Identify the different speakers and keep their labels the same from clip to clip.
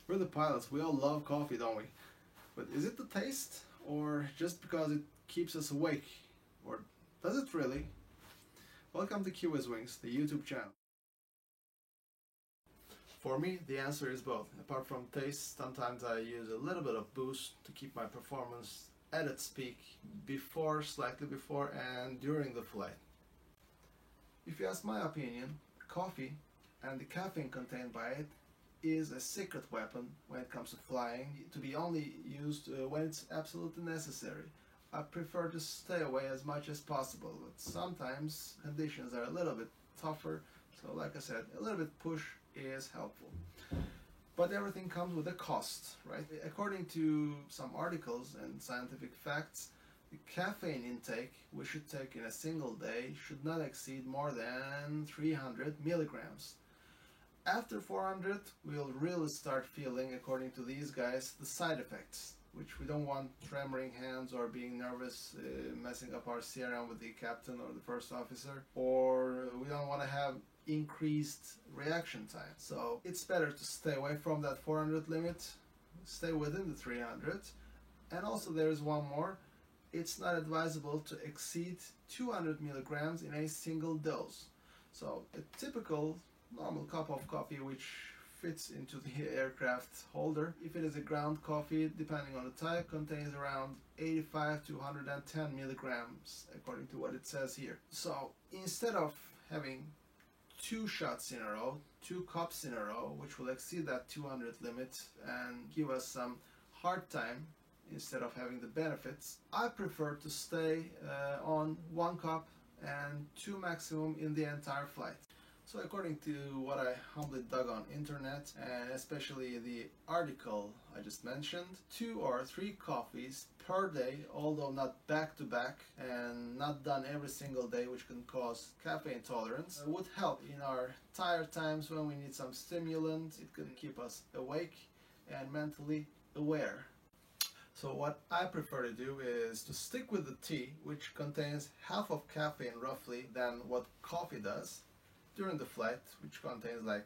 Speaker 1: We're the pilots, we all love coffee, don't we? But is it the taste, or just because it keeps us awake? Or does it really? Welcome to Kiwi's Wings, the YouTube channel. For me, the answer is both. Apart from taste, sometimes I use a little bit of boost to keep my performance at its peak before, slightly before, and during the flight. If you ask my opinion, coffee and the caffeine contained by it is a secret weapon when it comes to flying, to be only used when it's absolutely necessary. I prefer to stay away as much as possible, but sometimes conditions are a little bit tougher, so like I said, a little bit push is helpful. But everything comes with a cost, right? According to some articles and scientific facts, the caffeine intake we should take in a single day should not exceed more than 300 milligrams. After 400, we'll really start feeling, according to these guys, the side effects, which we don't want: tremoring hands or being nervous, messing up our CRM with the captain or the first officer, or we don't want to have increased reaction time. So it's better to stay away from that 400 limit, stay within the 300. And also there's one more: it's not advisable to exceed 200 milligrams in a single dose. So a typical normal cup of coffee, which fits into the aircraft holder, if it is a ground coffee, depending on the type, contains around 85 to 110 milligrams, according to what it says here. So instead of having 2 shots in a row, 2 cups in a row, which will exceed that 200 limit and give us some hard time instead of having the benefits, I prefer to stay on 1 cup and 2 maximum in the entire flight. So according to what I humbly dug on internet, and especially the article I just mentioned, 2 or 3 coffees per day, although not back to back and not done every single day, which can cause caffeine intolerance, would help in our tired times when we need some stimulant. It can keep us awake and mentally aware. So what I prefer to do is to stick with the tea, which contains half of caffeine roughly than what coffee does, during the flight, which contains like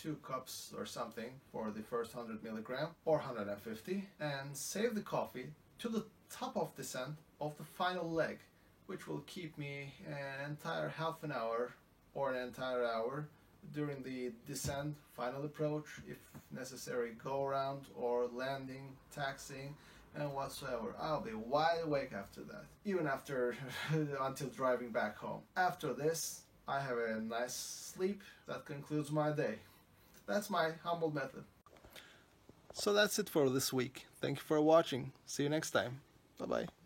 Speaker 1: 2 cups or something for the first 100 milligram or 150, and save the coffee to the top of descent of the final leg, which will keep me an entire half an hour or an entire hour during the descent, final approach, if necessary, go around or landing, taxiing, and whatsoever. I'll be wide awake after that, even after until driving back home. After this, I have a nice sleep. That concludes my day. That's my humble method. So that's it for this week. Thank you for watching. See you next time. Bye bye.